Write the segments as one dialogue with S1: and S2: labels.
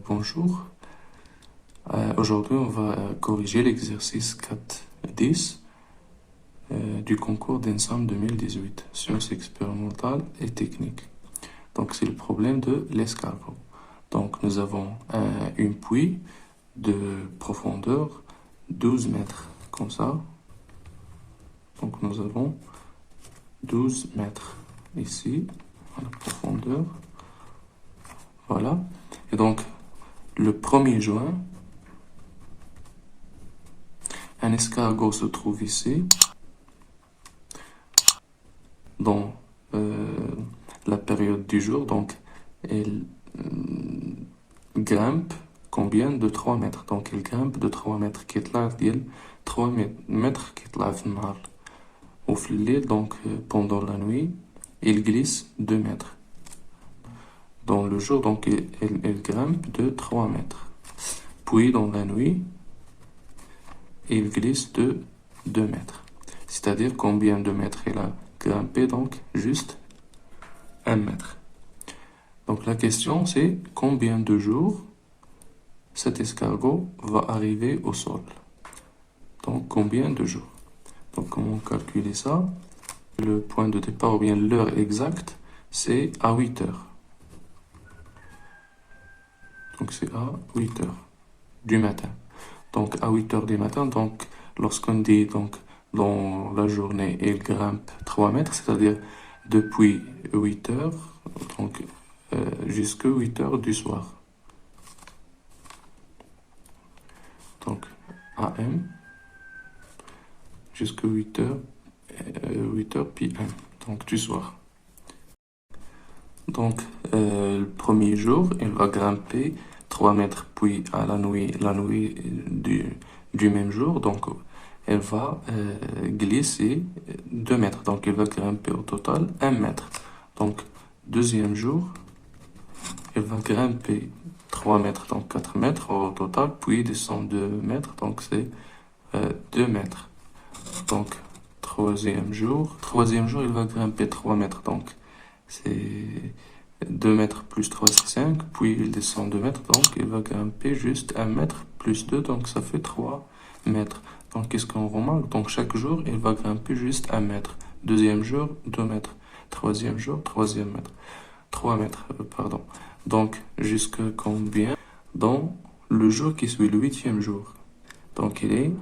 S1: Bonjour. Aujourd'hui, on va corriger l'exercice 4.10 du concours d'Ensam 2018, sciences expérimentales et techniques. Donc, c'est le problème de l'escargot. Donc, nous avons une puits de profondeur 12 mètres, comme ça. Donc, nous avons 12 mètres ici, à la profondeur. Voilà. Et donc, le 1er juin, un escargot se trouve ici, dans la période du jour. Donc, il grimpe combien de 3 mètres. Donc, il grimpe de 3 mètres. كيطلع ديال 3 mètres كيطلع في النهار. وفي الليل, donc pendant la nuit, il glisse 2 mètres. Dans le jour, donc, il grimpe de 3 mètres. Puis, dans la nuit, il glisse de 2 mètres. C'est-à-dire combien de mètres il a grimpé, donc juste 1 mètre. Donc la question c'est combien de jours cet escargot va arriver au sol. Donc combien de jours. Donc comment calculer ça? Le point de départ ou bien l'heure exacte, c'est à 8 heures. Donc c'est à 8 heures du matin. Donc à 8 heures du matin, donc lorsqu'on dit donc dans la journée il grimpe 3 mètres, c'est-à-dire depuis 8 heures donc jusqu'à 8 heures du soir. Donc AM jusqu'à 8 heures PM, donc du soir. Donc le premier jour, il va grimper 3 mètres, puis à la nuit du même jour, donc elle va glisser 2 mètres. Donc, elle va grimper au total 1 mètre. Donc, deuxième jour, elle va grimper 3 mètres, donc 4 mètres au total, puis descendre 2 mètres, donc c'est 2 mètres. Donc, troisième jour, elle va grimper 3 mètres, donc c'est 2 mètres plus 3, c'est 5, puis il descend 2 mètres, donc il va grimper juste 1 mètre plus 2, donc ça fait 3 mètres. Donc, qu'est-ce qu'on remarque? Donc, chaque jour, il va grimper juste 1 mètre. Deuxième jour, 2 mètres. Troisième jour, 3e mètre. 3 mètres, pardon. Donc, jusqu'à combien? Dans le jour qui suit, le 8e jour. Donc, il est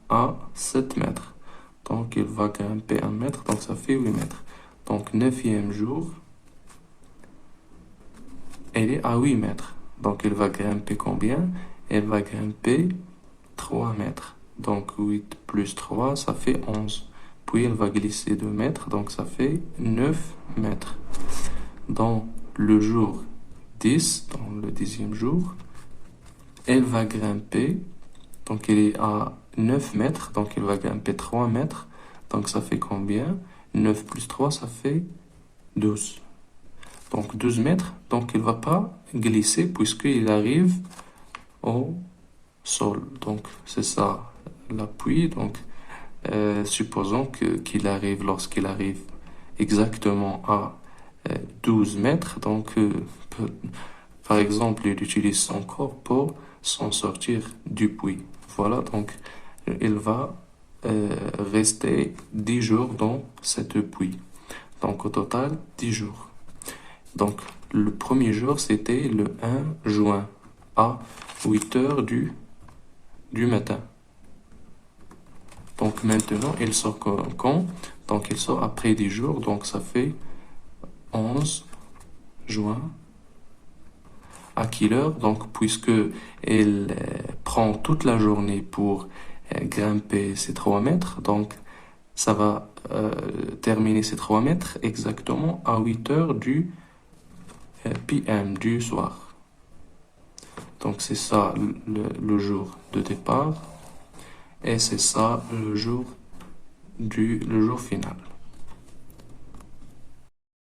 S1: à 7 mètres. Donc, il va grimper 1 mètre, donc ça fait 8 mètres. Donc, 9e jour, elle est à 8 mètres. Donc, il va grimper combien? Elle va grimper 3 mètres. Donc 8 plus 3, ça fait 11. Puis elle va glisser 2 mètres, donc ça fait 9 mètres. Dans le jour 10, dans le 10e jour, elle va grimper, donc elle est à 9 mètres, donc elle va grimper 3 mètres. Donc ça fait combien? 9 plus 3, ça fait 12. Donc 12 mètres, donc il ne va pas glisser puisqu'il arrive au sol. Donc c'est ça l'appui. Donc supposons qu'il arrive, lorsqu'il arrive exactement à 12 mètres, donc par exemple il utilise son corps pour s'en sortir du puits. Voilà, donc il va rester 10 jours dans cette puits. Donc au total 10 jours. Donc le premier jour c'était le 1 juin à 8 heures du matin. Donc maintenant, il sort quand? Donc il sort après 10 jours, donc ça fait 11 juin. À quelle heure? Donc puisque il prend toute la journée pour grimper ces 3 mètres, donc ça va terminer ces 3 mètres exactement à 8 heures du PM, du soir. Donc c'est ça le jour de départ. Et c'est ça le jour final.